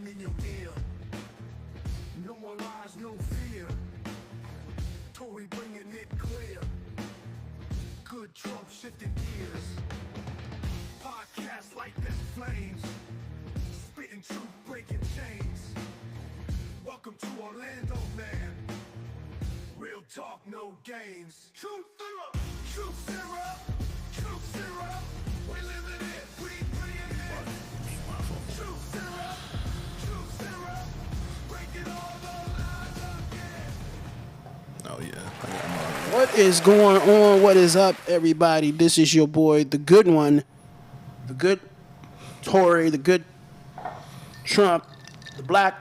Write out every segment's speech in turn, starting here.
Serum in your ear. No more lies, no fear. Tory bringing it clear. Good Trump shifting gears. Podcast like this flames. Spitting truth, breaking chains. Welcome to Orlando, man. Real talk, no games. Truth Serum, truth Serum, truth Serum. We living it, we bringing it. Truth Serum, truth Serum. Breaking all the lies again. Oh yeah. What is going on? What is up, everybody? This is your boy, the good one, the good Tory, the good Trump, the black.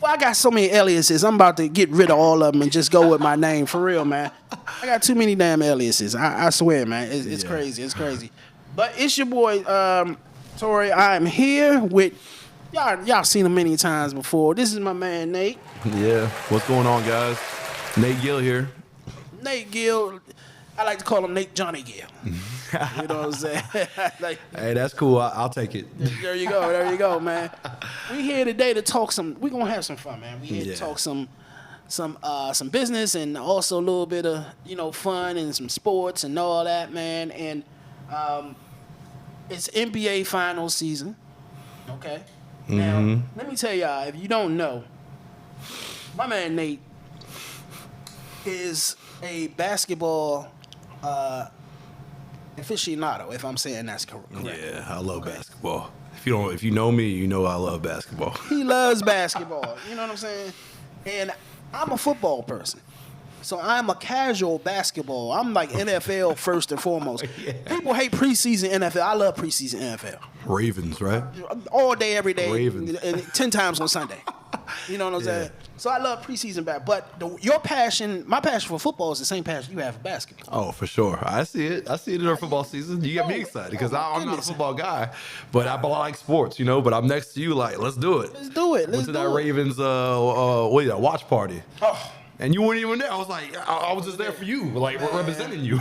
Well, I got so many aliases. I'm about to get rid of all of them and just go with my name for real, man. I got too many damn aliases. I swear, man. It's crazy. It's crazy. But it's your boy, Tory. I'm here with y'all seen him many times before. This is my man Nate. Yeah. What's going on, guys? Nate Gill here. Nate Gill. I like to call him Nate Johnny Gill. You know what I'm saying? Like, Hey, that's cool. I'll take it. there you go. There you go, man. We here today to talk some. We gonna have some fun, man. We here to talk some business and also a little bit of fun and some sports and all that, man. And it's NBA finals season. Okay. Now let me tell y'all, if you don't know, my man Nate is a basketball aficionado, if I'm saying that's correct. Yeah, I love basketball. If you know me, you know I love basketball. He loves basketball. You know what I'm saying? And I'm a football person. So I'm a casual basketball. I'm like NFL first and foremost. Yeah. People hate preseason NFL. I love preseason NFL. Ravens, right? All day, every day. Ravens. And 10 times on Sunday. You know what I'm saying? So I love preseason basketball. But your passion, my passion for football is the same passion you have for basketball. Oh, for sure. I see it. I see it in our football season. You get me excited because I'm not a football guy, but I like sports, But I'm next to you, like, let's do it. Let's do it. Went to that Ravens watch party. Oh. And you weren't even there. I was like, I was just there for you, like representing you.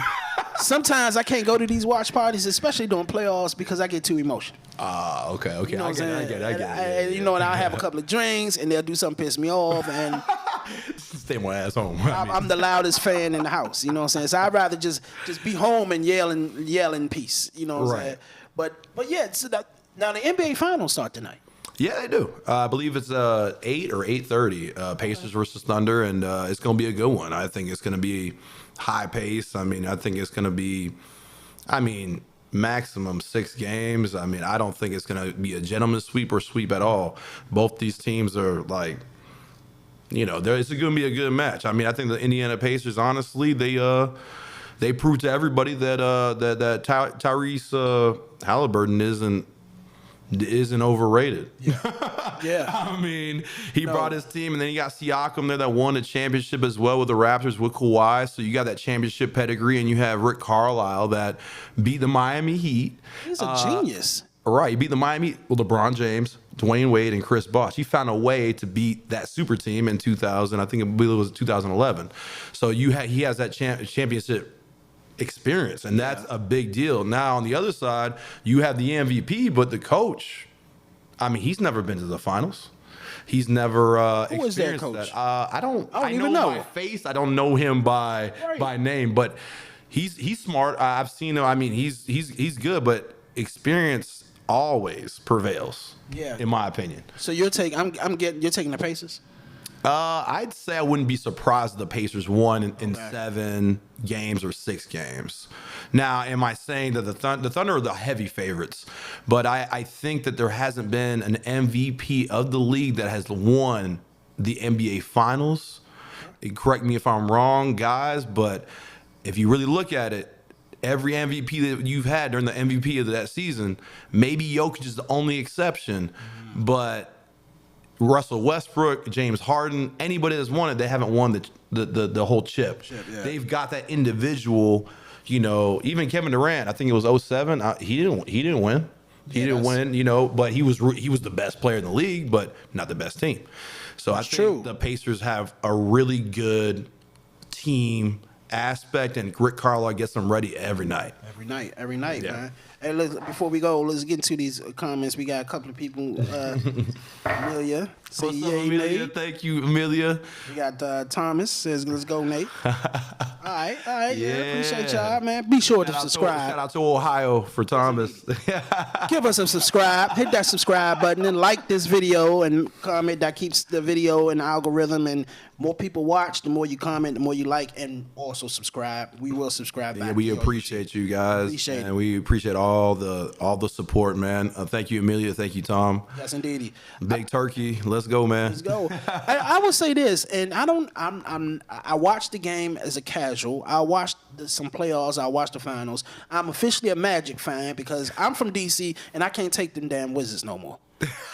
Sometimes I can't go to these watch parties, especially during playoffs, because I get too emotional. Okay. You know I get it. And I'll have a couple of drinks, and they'll do something piss me off, and stay my ass home. I'm the loudest fan in the house. You know what I'm saying? So I'd rather just be home and yell in peace. You know what I'm saying? But yeah, so now the NBA Finals start tonight. Yeah, they do. I believe it's 8 or 8:30. Pacers versus Thunder, and it's going to be a good one. I think it's going to be high pace. I think it's going to be, maximum 6 games. I don't think it's going to be a gentleman's sweep or sweep at all. Both these teams are like, it's going to be a good match. I think the Indiana Pacers, honestly, they proved to everybody that Tyrese Halliburton isn't overrated. Yeah. He brought his team, and then you got Siakam there that won the championship as well with the Raptors with Kawhi. So you got that championship pedigree, and you have Rick Carlisle that beat the Miami Heat. He's a genius. Right, he beat the Miami Heat with LeBron James, Dwayne Wade, and Chris Bosh. He found a way to beat that super team in 2000. I believe it was 2011. So he has that championship experience, and that's a big deal. Now on the other side, you have the MVP, but the coach, he's never been to the finals. He's never Who is that coach? that. I even know know by face. I don't know him by name, but he's smart. I've seen him. He's good, but experience always prevails. Yeah, in my opinion. So you're taking the Pacers? I'd say I wouldn't be surprised if the Pacers won in 7 games or 6 games. Now, am I saying that the Thunder are the heavy favorites? But I think that there hasn't been an MVP of the league that has won the NBA Finals. Correct me if I'm wrong, guys, but if you really look at it, every MVP that you've had during the MVP of that season, maybe Jokic is the only exception, but Russell Westbrook, James Harden, anybody that's won it, they haven't won the whole chip. They've got that individual, even Kevin Durant, I think it was 2007, he didn't win. He didn't win, but he was the best player in the league, but not the best team. So I think the Pacers have a really good team aspect, and Rick Carlisle gets them ready every night. Every night, Yeah. man. Hey, before we go, let's get into these comments. We got a couple of people. Amelia, say What's up, yay, Amelia? Nate. Thank you, Amelia. We got Thomas says, "Let's go, Nate." All right, yeah. Appreciate y'all, man. Be sure to Shout subscribe. out to Ohio for Thomas. Give us a subscribe. Hit that subscribe button and like this video and comment. That keeps the video in the algorithm, and more people watch, the more you comment, the more you like, and also subscribe. We will subscribe back. Yeah, we to you. appreciate you guys, Appreciate it. and we appreciate all the support, man. Thank you, Amelia. Thank you, Tom. Yes, indeed. Big Turkey, let's go, man. Let's go. I will say this, and I watched the game as a casual. I watched some playoffs. I watched the finals. I'm officially a Magic fan because I'm from DC and I can't take them damn Wizards no more.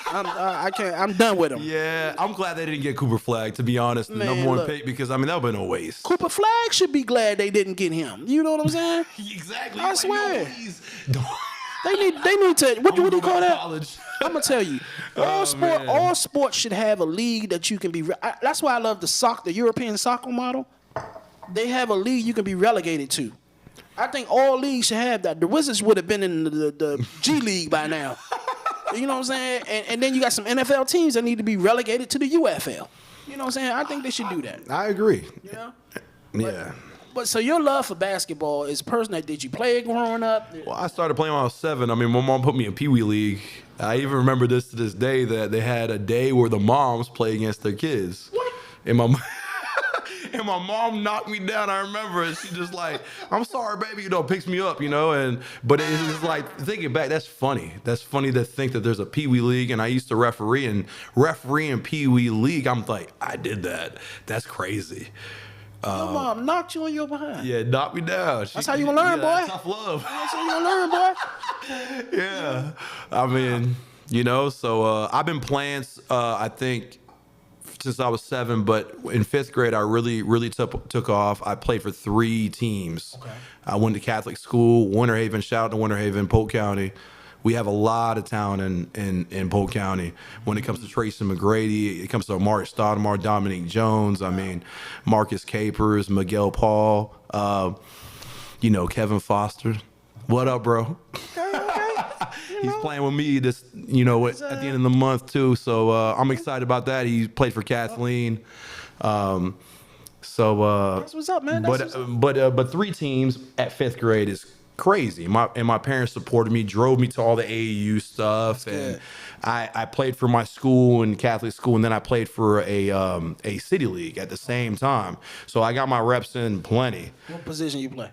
I can't. I'm done with them. Yeah, I'm glad they didn't get Cooper Flag, to be honest, the Man, number one look. pick, because I mean that would have been a waste. Cooper Flag should be glad they didn't get him. You know what I'm saying? Exactly. I swear. No, please. Don't. They need to. What do you call that? College. I'm gonna tell you, all sports should have a league that you can be. That's why I love the European soccer model. They have a league you can be relegated to. I think all leagues should have that. The Wizards would have been in the G League by now. You know what I'm saying? And then you got some NFL teams that need to be relegated to the UFL. You know what I'm saying? I think they should do that. I agree. You know? Yeah. But so your love for basketball is personal. Did you play it growing up? Well, I started playing when I was 7. I mean, my mom put me in Pee Wee League. I even remember this to this day, that they had a day where the moms play against their kids. What? And my and my mom knocked me down. I remember it. She just like, "I'm sorry, baby," picks me up, but it's like, thinking back, that's funny. That's funny to think that there's a Pee Wee League, and I used to referee in Pee Wee League. I'm like, I did that. That's crazy. Your mom knocked you on your behind. Yeah, knocked me down. That's how you gonna learn, boy. Tough love. That's how you gonna learn, boy. Yeah. I mean, so I've been playing, I think, since I was 7, but in 5th grade, I really took off. I played for 3 teams. Okay. I went to Catholic school, Winter Haven. Shout out to Winter Haven, Polk County. We have a lot of talent in Polk County. When it comes to Tracy McGrady, it comes to Amari Stoudemire, Dominique Jones. I mean, Marcus Capers, Miguel Paul, Kevin Foster. What up, bro? Okay. He's playing with me this, at the end of the month too. So I'm excited about that. He played for Kathleen. That's what's up, man. But 3 teams at 5th grade is crazy. My parents supported me, drove me to all the AAU stuff, and I played for my school and Catholic school, and then I played for a city league at the same time. So I got my reps in plenty. What position you play?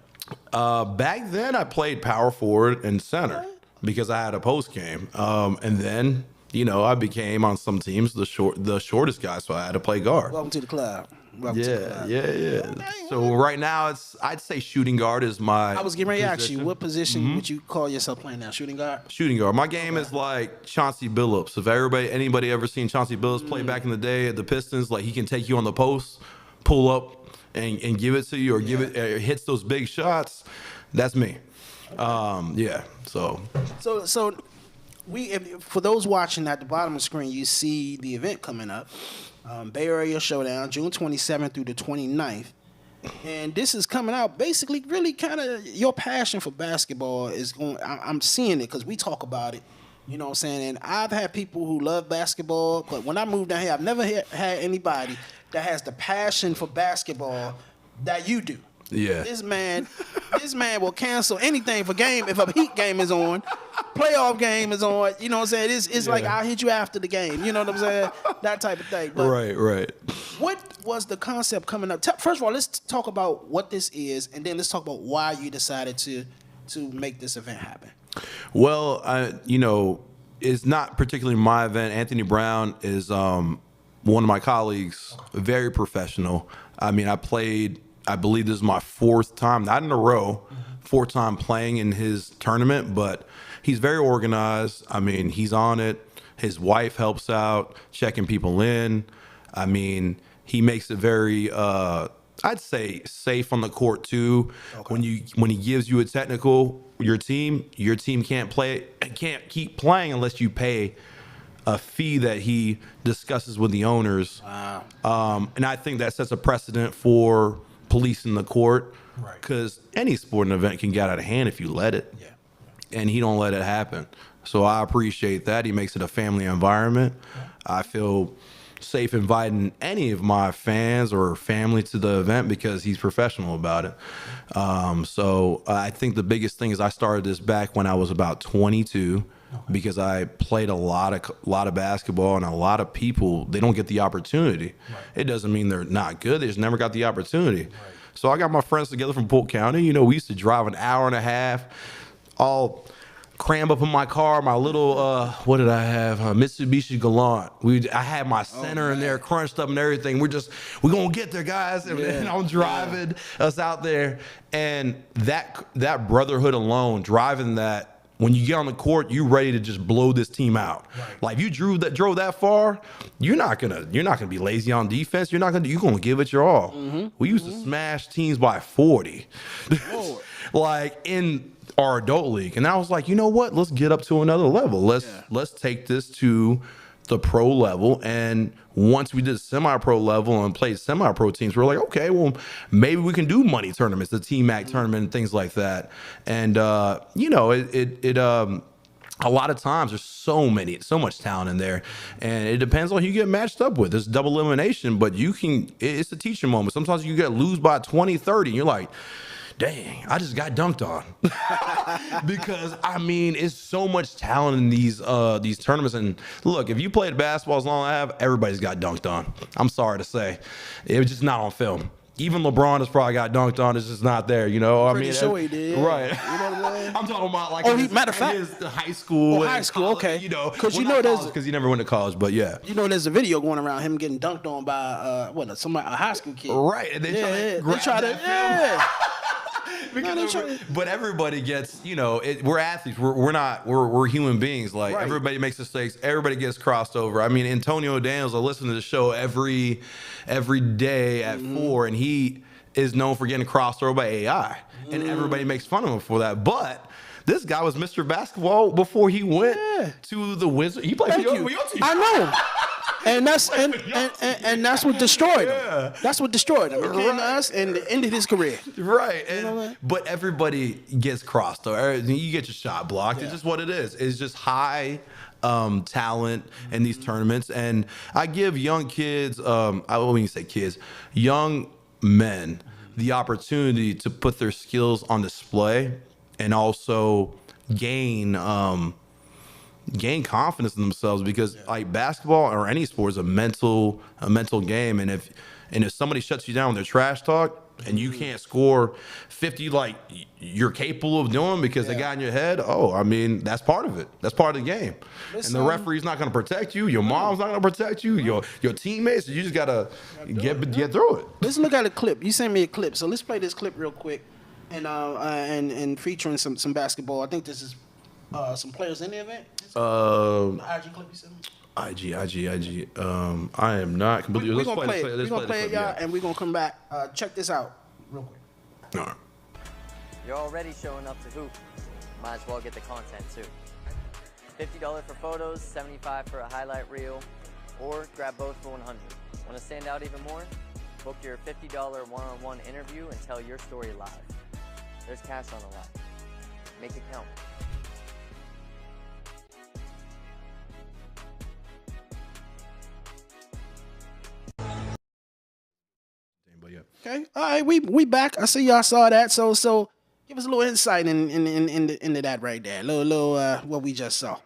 Back then, I played power forward and center because I had a post game, and then I became on some teams the shortest guy, so I had to play guard. Welcome to the club. Yeah. So right now, I'd say shooting guard is my. I was getting ready to ask you, position. what position would you call yourself playing now? Shooting guard? Shooting guard. My game is like Chauncey Billups. If anybody ever seen Chauncey Billups play back in the day at the Pistons, like he can take you on the post, pull up, and give it to you, or hits those big shots. That's me. Yeah. So for those watching at the bottom of the screen, you see the event coming up, Bay Area Showdown, June 27th through the 29th. And this is coming out basically really kind of your passion for basketball is going. I'm seeing it because we talk about it. You know what I'm saying? And I've had people who love basketball, but when I moved down here, I've never had anybody that has the passion for basketball that you do. yeah. This man will cancel anything for game if a Heat game is on, playoff game is on. You know what I'm saying? It's like I'll hit you after the game. You know what I'm saying? That type of thing. But Right. what was the concept coming up? First of all, let's talk about what this is, and then let's talk about why you decided to make this event happen. Well, it's not particularly my event. Anthony Brown is one of my colleagues, very professional. I mean, I believe this is my 4th time, not in a row, 4th time playing in his tournament, but he's very organized. I mean, he's on it. His wife helps out, checking people in. I mean, he makes it very, I'd say, safe on the court too. Okay. When he gives you a technical, your team can't keep playing unless you pay a fee that he discusses with the owners. Wow. And I think that sets a precedent for policing the court, Right. because any sporting event can get out of hand if you let it. Yeah. And he don't let it happen. So I appreciate that. He makes it a family environment. I feel safe inviting any of my fans or family to the event because he's professional about it. So I think the biggest thing is I started this back when I was about 22 because I played a lot of basketball, and a lot of people, they don't get the opportunity. Right. It doesn't mean they're not good. They just never got the opportunity. Right. So I got my friends together from Polk County. You know, we used to drive an hour and a half, all cram up in my car, my little what did I have? Mitsubishi Galant. I had my center in there crunched up and everything. We're gonna get there, guys. And I'm driving us out there, and that brotherhood alone, driving that. When you get on the court, you ready to just blow this team out. Right. Like you drove that far, you're not gonna be lazy on defense. You're gonna give it your all. Mm-hmm. We used to smash teams by 40, like in our adult league. And I was like, you know what? Let's get up to another level. Let's take this to the pro level. And once we did semi-pro level and played semi-pro teams, we're like, okay, well, maybe we can do money tournaments, the T-Mac tournament and things like that. And you know, a lot of times there's so much talent in there, and it depends on who you get matched up with. It's double elimination, but it's a teaching moment. Sometimes you lose by 20, 30, and you're like, dang, I just got dunked on. Because I mean, it's so much talent in these tournaments. And look, if you played basketball as long as I have, everybody's got dunked on. I'm sorry to say, it was just not on film. Even LeBron has probably got dunked on. It's just not there, you know. Pretty sure he did. Right. You know what I mean? I'm talking about like. Matter of fact, his high school. High school, college, okay. You know, because because he never went to college, but yeah. You know, there's a video going around him getting dunked on by a high school kid. Right. And they try to but everybody gets, you know, we're athletes. We're human beings. Like everybody makes mistakes. Everybody gets crossed over. I mean, Antonio Daniels, I listen to the show every day at 4, and he is known for getting crossed over by AI, and everybody makes fun of him for that. But this guy was Mr. Basketball before he went to the Wizards. He played for your team. I know. And that's what destroyed him. That's what destroyed him. It came to us and ended his career. Right. But everybody gets crossed, though. You get your shot blocked. It's just what it is. It's just high talent in these tournaments. And I give young kids, I wouldn't even say kids, young men, the opportunity to put their skills on display and also gain confidence in themselves, because like basketball or any sport is a mental game, and if somebody shuts you down with their trash talk and you can't score 50 like you're capable of doing because they got in your head, I mean, that's part of it. That's part of the game. And the referee's not going to protect you. Your mom's not going to protect you. Your teammates. You just got to get through it. Let's look at a clip. You sent me a clip, so let's play this clip real quick, and featuring some basketball. I think this is some players in the event. IG clip you sent me? IG. I am not completely. We're going to play it. We're going to play it, y'all, and we're going to come back. Check this out real quick. All right. You're already showing up to hoop. Might as well get the content too. $50 for photos, $75 for a highlight reel, or grab both for $100. Want to stand out even more? Book your $50 one-on-one interview and tell your story live. There's cash on the line. Make it count. Okay, all right, we back. I see y'all saw that. So give us a little insight into that right there. Little what we just saw.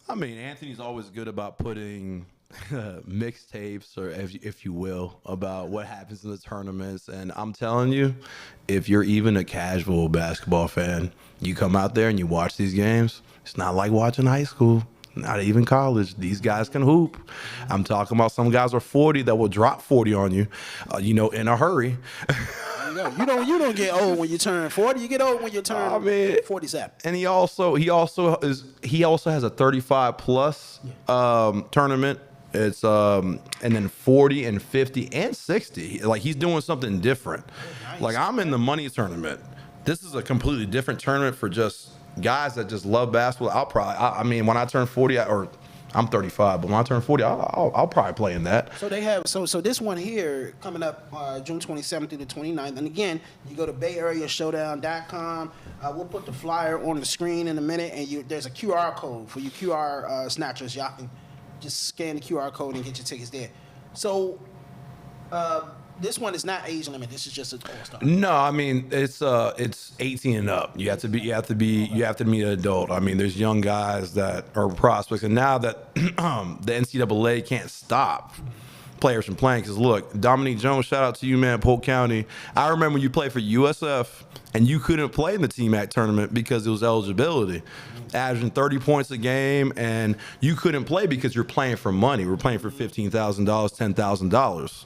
I mean, Anthony's always good about putting mixtapes, or if you will, about what happens in the tournaments. And I'm telling you, if you're even a casual basketball fan, you come out there and you watch these games, it's not like watching high school. Not even college. These guys can hoop. I'm talking about some guys are 40 that will drop 40 on you, in a hurry. You don't get old when you turn 40. You get old when you turn 47. And he also has a 35 plus tournament. It's and then 40 and 50 and 60. Like, he's doing something different. Nice. Like, I'm in the money tournament. This is a completely different tournament for just guys that just love basketball. I mean, when I turn 40, or I'm 35, but when I turn 40, I'll probably play in that. So they have so this one here coming up June 27th through the 29th. And again, you go to BayAreaShowdown.com. We'll put the flyer on the screen in a minute, and there's a QR code for you QR snatchers. Y'all can just scan the QR code and get your tickets there. So this one is not age limit. This is just an all-star. No, I mean it's 18 and up. You have to be an adult. I mean, there's young guys that are prospects, and now that the NCAA can't stop players from playing, because look, Dominique Jones, shout out to you, man, Polk County. I remember when you played for USF and you couldn't play in the TMAC tournament because it was eligibility, averaging 30 points a game, and you couldn't play because you're playing for money. We're playing for $15,000, $10,000.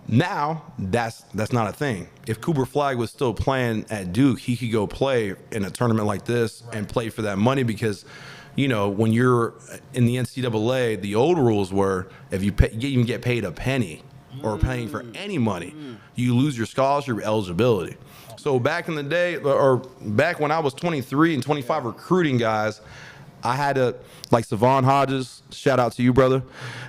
Now that's not a thing. If Cooper Flagg was still playing at Duke, he could go play in a tournament like this and play for that money, because, you know, when you're in the NCAA, the old rules were if you even get paid a penny or paying for any money, you lose your scholarship eligibility. So back in the day, or back when I was 23 and 25 recruiting guys, I had to, like Savon Hodges, shout out to you, brother,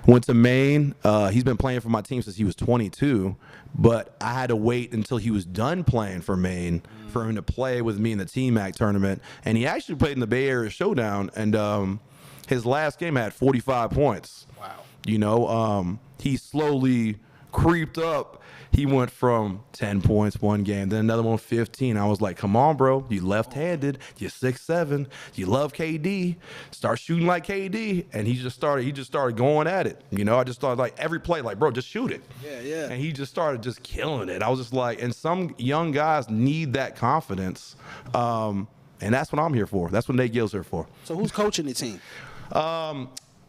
went to Maine. He's been playing for my team since he was 22, but I had to wait until he was done playing for Maine for him to play with me in the TMAC tournament. And he actually played in the Bay Area Showdown, and his last game had 45 points. Wow. You know, he slowly creeped up. He went from 10 points one game, then another one 15. I was like, come on, bro. You left-handed. You're 6'7". You love KD. Start shooting like KD. And he just started going at it. You know, I just thought, like, every play, like, bro, just shoot it. Yeah. And he just started just killing it. I was just like, and some young guys need that confidence. And that's what I'm here for. That's what Nate Gill's here for. So who's coaching the team?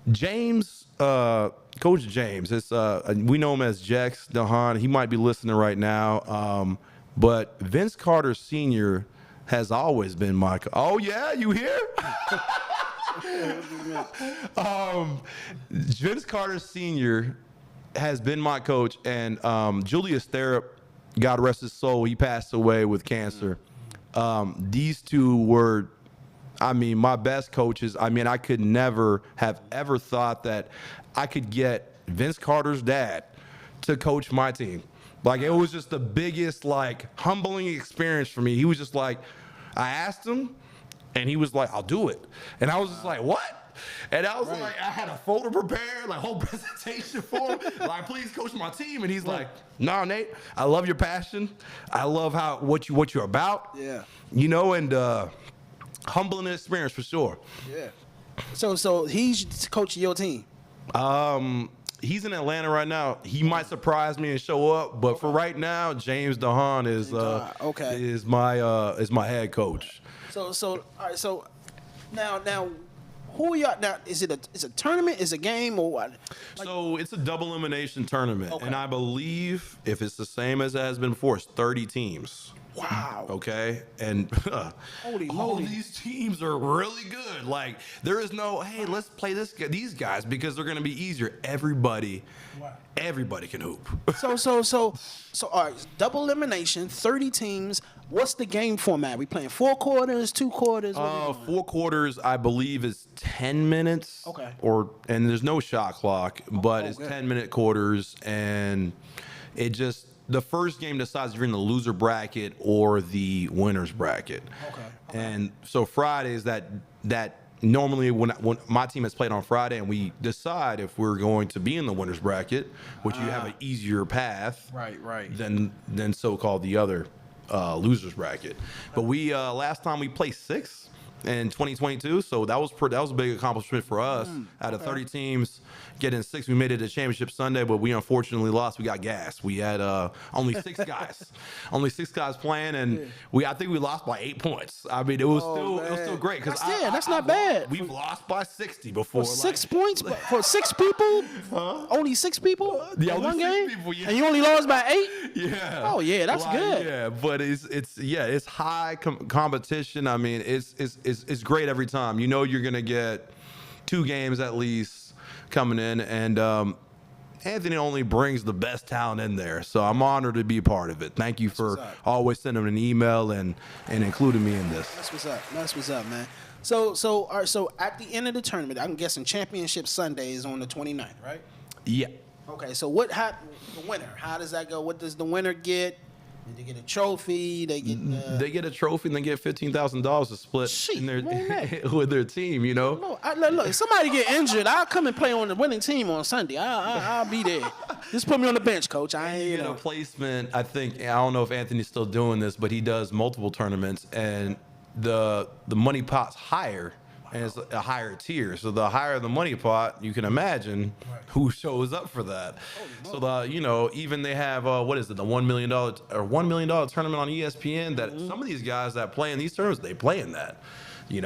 James, Coach James. It's we know him as Jex DeHaan. He might be listening right now. But Vince Carter Sr. has always been my. Oh yeah, you here? Vince Carter Sr. has been my coach, and Julius Therup, God rest his soul, he passed away with cancer. These two were, I mean, my best coaches. I mean, I could never have ever thought that I could get Vince Carter's dad to coach my team. Like, it was just the biggest, like, humbling experience for me. He was just like, I asked him, and he was like, I'll do it. And I was just like, what? And I was like, I had a folder prepared, like, whole presentation for him. Like, please coach my team. And he's like, no, Nate, I love your passion. I love what you're about. Yeah. You know, and humbling experience for sure. Yeah. So he's coaching your team. He's in Atlanta right now. He might surprise me and show up, but for right now, James DeHaan is my head coach. So all right. So now, who are y'all? Now, is it a tournament? Is it a game or what? So it's a double elimination tournament, Okay. and I believe if it's the same as it has been before, it's 30 teams. Wow. Okay, and Holy all moly. these teams are really good. Like, there is no, hey, let's play these guys because they're going to be easier. Everybody can hoop. So all right, double elimination, 30 teams. What's the game format? We playing 4 quarters, 2 quarters? What are we doing? 4 quarters, I believe, is 10 minutes. Okay. And there's no shot clock, but it's good. 10-minute quarters, and it just, the first game decides if you're in the loser bracket or the winner's bracket. Okay. And so Fridays, that normally when my team has played on Friday, and we decide if we're going to be in the winner's bracket, which you have an easier path, Right. than so-called the other losers bracket. But we last time we placed 6th in 2022, so that was a big accomplishment for us. Out of 30 teams, getting 6, we made it to championship Sunday, but we unfortunately lost. We got gassed. We had only 6 guys, playing, and I think we lost by 8 points. I mean, it was still great because that's not bad. We've lost by 60 before. 6 points for 6 people? Only 6 people? Yeah, in only one 6 game? people, yeah. And you only lost by 8? Yeah. Oh yeah, that's good. Yeah, but it's high competition. I mean, it's great every time. You know, you're gonna get 2 games at least coming in, and Anthony only brings the best talent in there. So I'm honored to be a part of it. Thank you for always sending an email and including me in this. That's what's up. That's what's up, man. So all right, so at the end of the tournament, I'm guessing Championship Sunday is on the 29th, right? Yeah. Okay, so the winner, how does that go? What does the winner get? Do they get a trophy? They get a trophy and they get $15,000 to split in their, with their team, you know? Look, if somebody get injured, I'll come and play on the winning team on Sunday. I'll be there. Just put me on the bench, coach. I ain't, a placement. I don't know if Anthony's still doing this, but he does multiple tournaments, and the money pot's higher, and it's a higher tier. So the higher the money pot, you can imagine who shows up for that. So even they have the $1 million or $1 million tournament on ESPN. That some of these guys that play in these tournaments, they play in that. If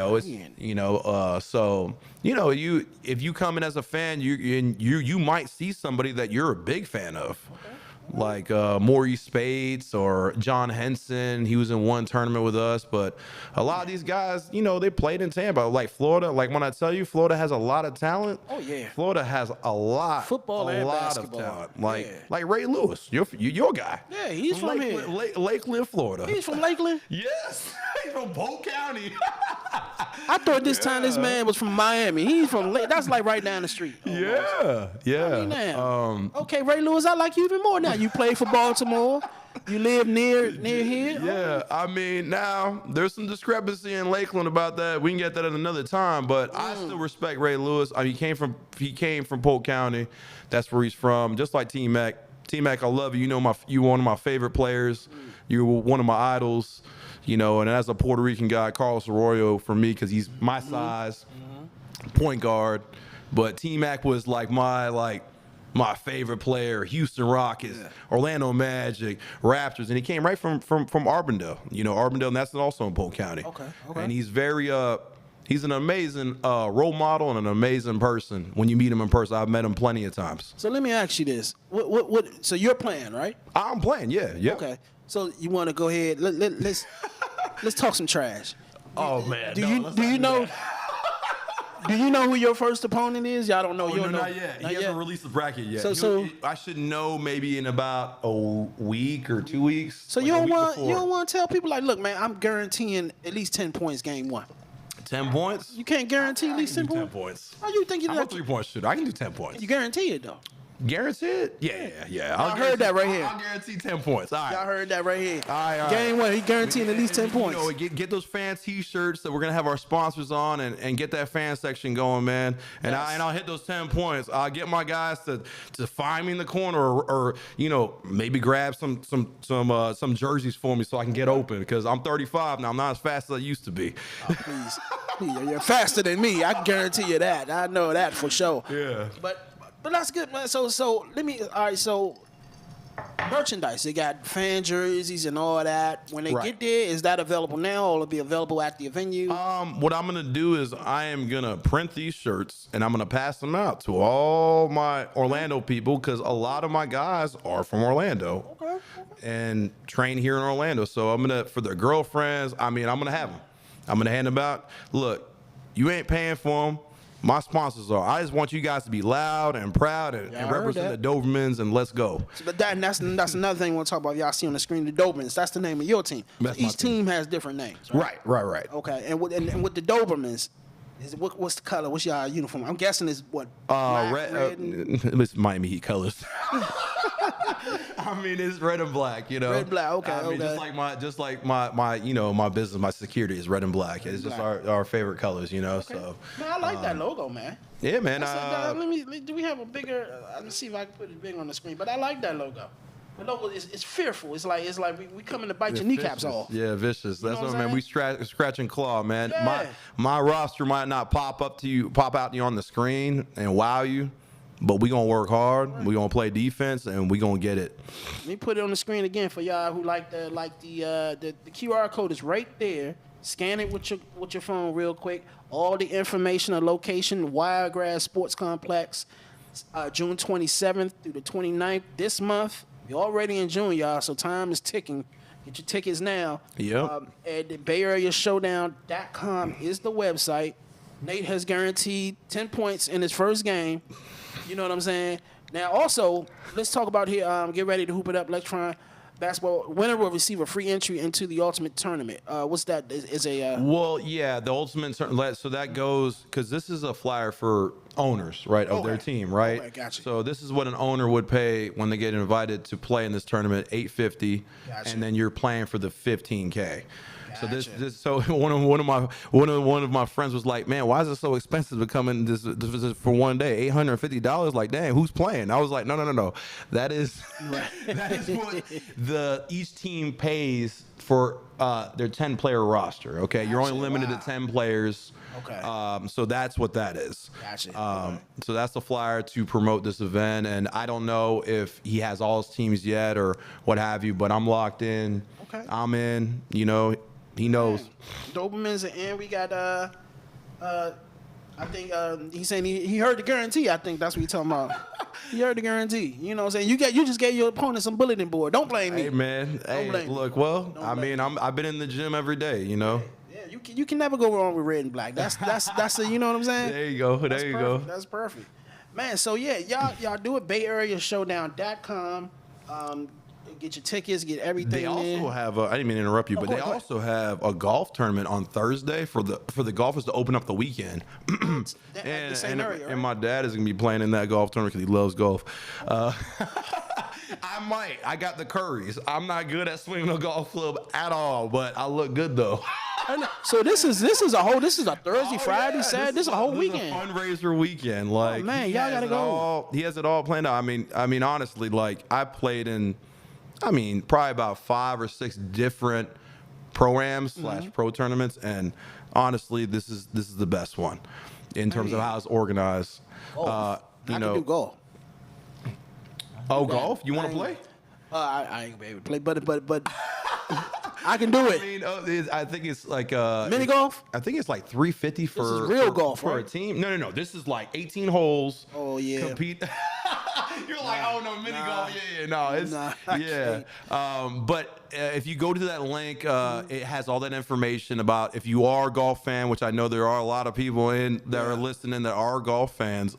you come in as a fan, you might see somebody that you're a big fan of. Like Maurice Spades or John Henson. He was in one tournament with us, but a lot of these guys, they played in Tampa. Like Florida, like when I tell you, Florida has a lot of talent. Oh yeah, Florida has a lot, football and basketball. Of talent. Like Ray Lewis, your guy. Yeah, he's from here, Lakeland, Florida. He's from Lakeland. Yes, he's from Polk County. I thought this time this man was from Miami. He's from that's like right down the street. Almost. Yeah. Okay, Ray Lewis, I like you even more now. You play for Baltimore. You live near here. Yeah, I mean, now there's some discrepancy in Lakeland about that. We can get that at another time, but I still respect Ray Lewis. I mean, he came from Polk County. That's where he's from. Just like T-Mac. T-Mac, I love you. You're one of my favorite players. You're one of my idols. And as a Puerto Rican guy, Carlos Arroyo for me, because he's my size, point guard. But T-Mac was like my favorite player, Houston Rockets, Orlando Magic, Raptors, and he came right from Arbondale. Arbondale, and that's also in Polk County. Okay. And he's he's an amazing role model and an amazing person. When you meet him in person, I've met him plenty of times. So let me ask you this: What? So you're playing, right? I'm playing, yeah. Okay. So you want to go ahead? Let's talk some trash. Oh man, do you know? Do you know who your first opponent is? Y'all don't know. No, not yet. He hasn't released the bracket yet. So I should know maybe in about a week or 2 weeks. So you don't want to tell people like, look, man, I'm guaranteeing at least 10 points game one. 10 points? You can't guarantee at least 10 points. 10 points. Oh, you think you? I'm a 3-point shooter. I can do 10 points. You guarantee it though. Guaranteed? Yeah. I heard that right here. I'll guarantee 10 points. All right. Y'all heard that right here. All right. Game one, he guaranteeing at least 10 points. Get those fan T-shirts that we're gonna have our sponsors on, and get that fan section going, man. And I'll hit those 10 points. I'll get my guys to find me in the corner, or maybe grab some jerseys for me so I can get open, because I'm 35 now. I'm not as fast as I used to be. Oh, please. You're faster than me. I can guarantee you that. I know that for sure. Yeah. But that's good, man. So let me. All right. So merchandise. They got fan jerseys and all that. When they get there, is that available now, or will it be available at the venue? What I'm gonna do is I am gonna print these shirts and I'm gonna pass them out to all my Orlando people, because a lot of my guys are from Orlando and train here in Orlando. So I'm gonna, for their girlfriends. I'm gonna have them. I'm gonna hand them out. Look, you ain't paying for them. My sponsors are. I just want you guys to be loud and proud and represent the Dobermans, and let's go. But that's another thing we'll talk about. Y'all see on the screen, the Dobermans. That's the name of your team. So each team has different names. Right. Okay, and with the Dobermans, what's the color? What's y'all uniform? I'm guessing it's what? Black, red. It's Miami Heat colors. It's red and black, Red, black, okay. Just like my business, my security is red and black. It's just our favorite colors, So. Man, I like that logo, man. Yeah, man. Do we have a bigger? Let's see if I can put it big on the screen. But I like that logo. The logo is fearful. It's like we coming to bite your kneecaps off. Yeah, vicious. That's what, man. We scratch and claw, man. Yeah. My roster might not pop out to you on the screen and wow you, but we gonna work hard. We gonna play defense, and we gonna get it. Let me put it on the screen again for y'all who like the QR code is right there. Scan it with your phone real quick. All the information, and location, Wiregrass Sports Complex, June 27th through the 29th this month. We're already in June, y'all, so time is ticking. Get your tickets now. Yep. At the BayAreaShowdown.com is the website. Nate has guaranteed 10 points in his first game. You know what I'm saying? Now, also, let's talk about here. Get ready to hoop it up. Electron basketball winner will receive a free entry into the ultimate tournament. What's that? Is a Well, yeah, the ultimate. So that goes because this is a flyer for owners, right, of their team, right? Okay, gotcha. So this is what an owner would pay when they get invited to play in this tournament, $850, Gotcha. and then you're playing for the $15K. So Gotcha. this so one of my friends was like, man, why is it so expensive to come in this for one day? $850? Like, dang, who's playing? I was like, no. That is that is what each team pays for their 10-player roster. Okay, you're only Gotcha. limited Wow. to 10 players. Okay. So that's what that is. Gotcha. Okay. So that's the flyer to promote this event, and I don't know if he has all his teams yet or what have you, but I'm locked in. Okay. I'm in. You know, he knows. Doberman's in. We got I think he's saying he heard the guarantee. I think that's what he's talking about. He heard the guarantee. You know what I'm saying? You just gave your opponent some bulletin board. Don't blame me. Hey man, hey, blame me. look, well, Don't I blame mean, I've been in the gym every day, you know. Yeah, you can never go wrong with red and black. That's a, you know what I'm saying? There you go. That's There you perfect. go. That's perfect. Man, so yeah, y'all do it. BayAreaShowdown.com. Get your tickets, get everything. They also in. have I didn't mean to interrupt you, but go they ahead. also have a golf tournament on Thursday for the golfers to open up the weekend. The same area, right? And my dad is gonna be playing in that golf tournament because he loves golf. I got the Currys. I'm not good at swinging a golf club at all, but I look good though. So this is a Thursday, Friday, Saturday. This is a whole This weekend. is a fundraiser weekend. Like, man, he y'all has gotta it go. all- He has it all planned out. I mean, honestly, like I played in, probably about 5 or 6 different pro-ams Mm-hmm. / pro tournaments, and honestly, this is the best one in terms of how it's organized. Golf. I You can know, do golf. golf. You want to play? I ain't gonna be able to play, but I can do it. I think it's like Mini golf? I think it's like $350 for is real for- golf, for a right? team. No. This is like 18 holes. Oh, yeah. Compete. You're like, oh no, mini golf. Yeah. No, it's Nah, I yeah. But if you go to that link, it has all that information about if you are a golf fan, which I know there are a lot of people that are listening that are golf fans.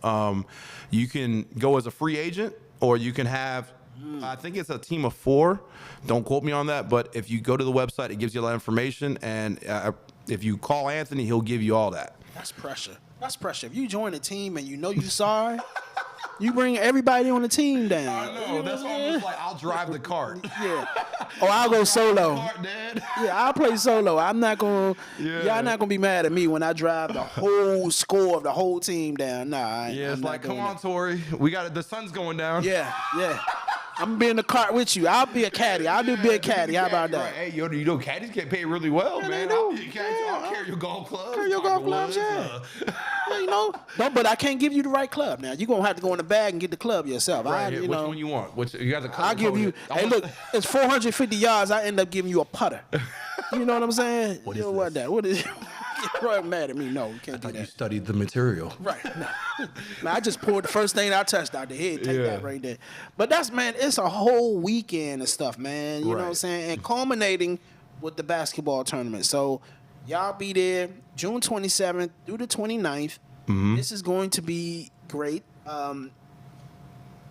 You can go as a free agent, or you can have. I think it's a team of 4. Don't quote me on that, but if you go to the website, it gives you a lot of information, and if you call Anthony, he'll give you all that. That's pressure. That's pressure. If you join a team and you know you're sorry, you bring everybody on the team down. No, that's almost like I'll drive the cart. Yeah. Or I'll go solo. Dad. Yeah, I'll play solo. I'm not gonna. Yeah. Y'all not gonna be mad at me when I drive the whole score of the whole team down. Nah, I ain't, Yeah, it's I'm not like, come doing on, that. Tori, we got it. The sun's going down. Yeah. I'm gonna be in the cart with you. I'll be a caddy. I'll be a caddy. How about that? Right. Hey, you know, caddies get paid really well, Yeah, man. they I'll do. be a caddy. Yeah. I'll carry your golf clubs. Carry your golf Tiger clubs, Woods, yeah. Yeah, you know, but I can't give you the right club now. You're gonna have to go in the bag and get the club yourself. Right, you which know, one you want? Which you got the color I'll give you. coded. Hey, look, it's 450 yards. I end up giving you a putter. You know what I'm saying? What you is know what this? that? What is? You're right, mad at me? No, we can't do You that. studied the material. Right. No. Man, I just pulled the first thing I touched out the head. Take Yeah. that right there. But that's, man, it's a whole weekend of stuff, man. You know what I'm Right. saying? And culminating with the basketball tournament. So y'all be there June 27th through the 29th. Mm-hmm. This is going to be great.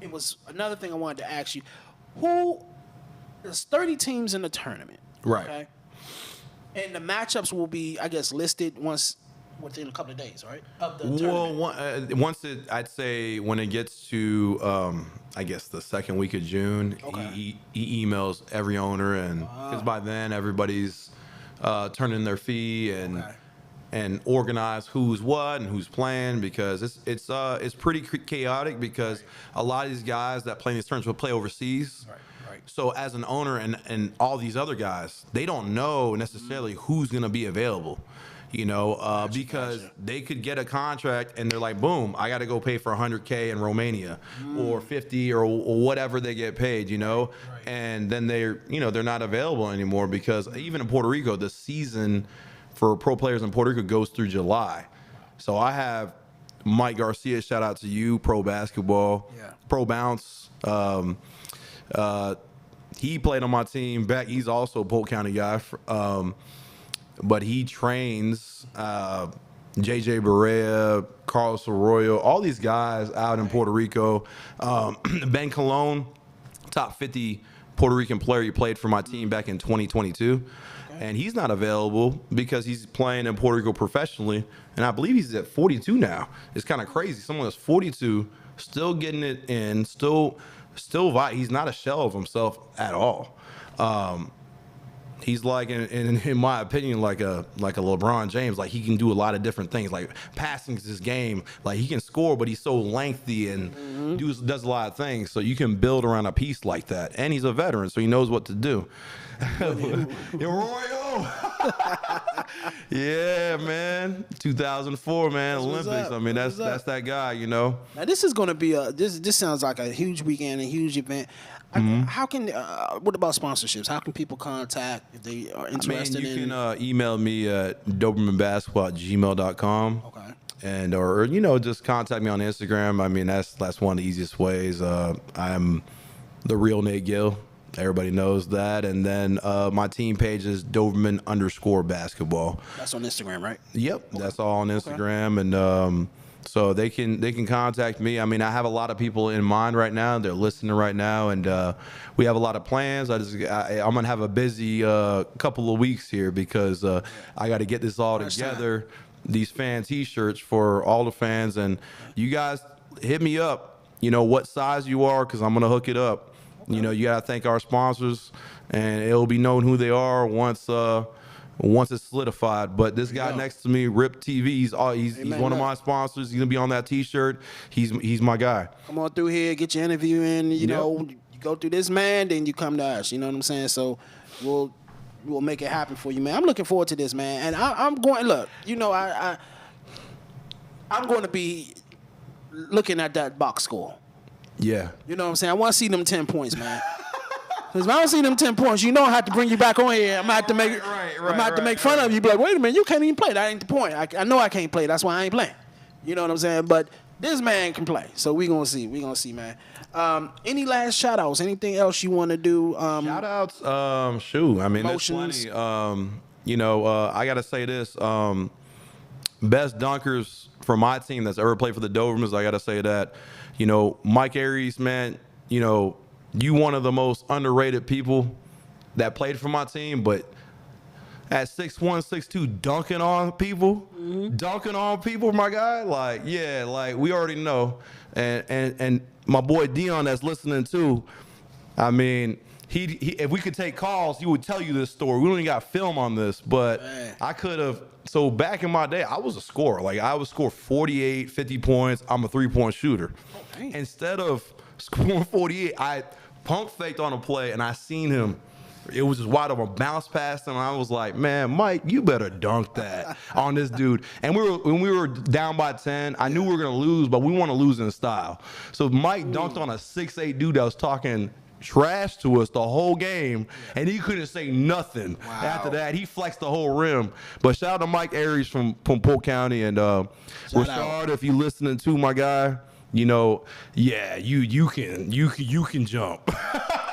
It was another thing I wanted to ask you. There's 30 teams in the tournament. Right. Okay? And the matchups will be, I guess, listed within a couple of days, right? Of the tournament. Well, I'd say when it gets to, I guess the second week of June, Okay. he emails every owner, and because by then everybody's turning their fee and Okay. and organize who's what and who's playing, because it's pretty chaotic, because a lot of these guys that play in these tournaments will play overseas. Right. So as an owner and all these other guys, they don't know necessarily who's going to be available, because gotcha. they could get a contract and they're like, boom, I got to go pay for $100K in Romania or 50 or whatever they get paid, and then they're not available anymore, because even in Puerto Rico, the season for pro players in Puerto Rico goes through July. So I have Mike Garcia, shout out to you, pro basketball, Yeah. pro bounce. He played on my team. Beck, he's also a Polk County guy, but he trains JJ Barea, Carlos Arroyo, all these guys out in Puerto Rico. Ben Colon, top 50 Puerto Rican player. He played for my team back in 2022. And he's not available because he's playing in Puerto Rico professionally. And I believe he's at 42 now. It's kind of crazy. Someone that's 42, still getting it in, still he's not a shell of himself at all. He's like, in my opinion, like a LeBron James. Like, he can do a lot of different things. Like, passing is his game. Like, he can score, but he's so lengthy and does a lot of things. So you can build around a piece like that. And he's a veteran, so he knows what to do. Arroyo. Yeah, man. 2004, man. Olympics. I mean, that's that guy, you know. Now, this is going to be this sounds like a huge weekend, a huge event. How can what about sponsorships? How can people contact if they are interested you can email me at dobermanbasketball@gmail.com. Okay. And or just contact me on Instagram. I mean, that's one of the easiest ways. I'm the real Nate Gill. Everybody knows that. And then my team page is Doberman_basketball. That's on Instagram, right? Yep, that's all on Instagram. And so they can contact me. I mean, I have a lot of people in mind right now. They're listening right now, and we have a lot of plans. I'm gonna have a busy couple of weeks here because I got to get this all together. These fan T-shirts for all the fans, and you guys hit me up. What size you are, because I'm gonna hook it up. You gotta thank our sponsors, and it'll be known who they are once it's solidified. But this guy next to me, Rip TV, he's one of my sponsors. He's gonna be on that T-shirt. He's my guy. Come on through here, get your interview in. You go through this man, then you come to us. You know what I'm saying? So we'll make it happen for you, man. I'm looking forward to this, man. And I'm going. Look, I'm going to be looking at that box score. Yeah. You know what I'm saying? I want to see them 10 points, man. Because if I don't see them 10 points, I have to bring you back on here. I'm going to have to make fun of you. Be like, wait a minute, you can't even play. That ain't the point. I know I can't play. That's why I ain't playing. You know what I'm saying? But this man can play. So we going to see. We going to see, man. Any last shout-outs? Anything else you want to do? Shout-outs? Shoot. I mean, there's plenty. I got to say this. Best dunkers for my team that's ever played for the Dobermans, I got to say that. Mike Aries, man, you one of the most underrated people that played for my team, but at 6'1", 6'2", dunking on people, my guy, we already know. And my boy Dion that's listening too, I mean, he if we could take calls, he would tell you this story. We don't even got film on this, but I could have. So back in my day, I was a scorer. Like, I would score 48, 50 points. I'm a three-point shooter. Instead of scoring 48, I pump faked on a play, and I seen him. It was just wide open, bounce past him. And I was like, man, Mike, you better dunk that on this dude. And when we were down by 10, I knew we were going to lose, but we want to lose in style. So Mike dunked on a 6'8" dude that was talking trash to us the whole game, and he couldn't say nothing after that. He flexed the whole rim. But shout out to Mike Aries from Polk County, and Rashard, if you listening to my guy, you can jump.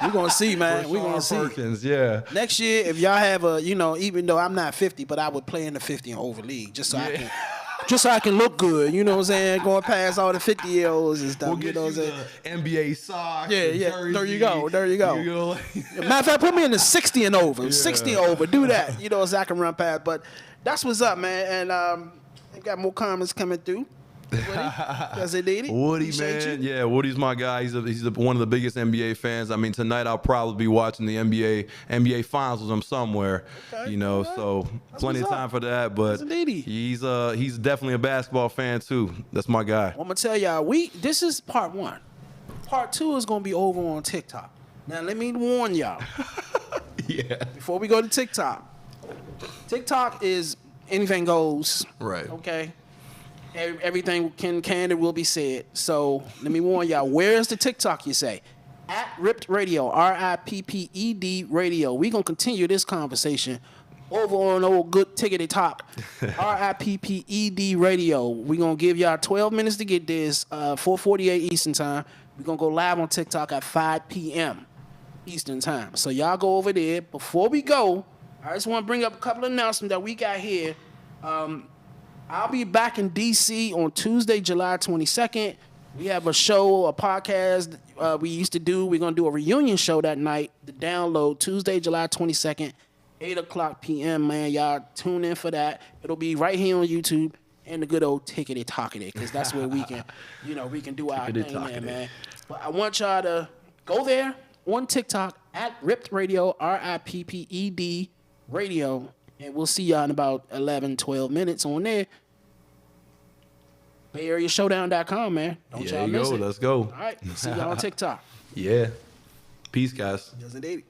We're gonna see, man. We're gonna see. Perkins, yeah. Next year, if y'all have even though I'm not 50, but I would play in the 50 and over league just so I can look good, you know what I'm saying? Going past all the 50-year-olds and stuff. We'll get you know what I'm saying? The NBA socks. Yeah. Jersey. There you go. Matter of fact, put me in the 60 and over. 60 and over. Do that. So I can run past. But that's what's up, man. And I got more comments coming through. Woody, man. Yeah, Woody's my guy. He's one of the biggest NBA fans. I mean, tonight I'll probably be watching the NBA Finals with him somewhere. Okay, so that's plenty of time for that. But he's definitely a basketball fan too. That's my guy. Well, I'm gonna tell y'all, this is part 1. Part 2 is gonna be over on TikTok. Now let me warn y'all. Yeah. Before we go to TikTok TikTok is anything goes. Right. Okay. Everything can and will be said. So let me warn y'all. Where's the TikTok? You say at Ripped Radio, RIPPED Radio. We gonna continue this conversation over on old good tickety top, RIPPED Radio. We gonna give y'all 12 minutes to get this. 4:48 Eastern time. We gonna go live on TikTok at 5 p.m. Eastern time. So y'all go over there. Before we go, I just want to bring up a couple of announcements that we got here. I'll be back in DC on Tuesday, July 22nd. We have a show, a podcast we used to do. We're going to do a reunion show that night. The download, Tuesday, July 22nd, 8 o'clock p.m., man. Y'all tune in for that. It'll be right here on YouTube and the good old tickety-tockety, because that's where we can, we can do our thing there, man. But I want y'all to go there on TikTok at Ripped Radio, RIPPED Radio, and we'll see y'all in about 11, 12 minutes on there. BayAreaShowdown.com, man. Don't y'all miss it. Let's go. All right. See y'all on TikTok. Yeah. Peace, guys. Yes, indeed.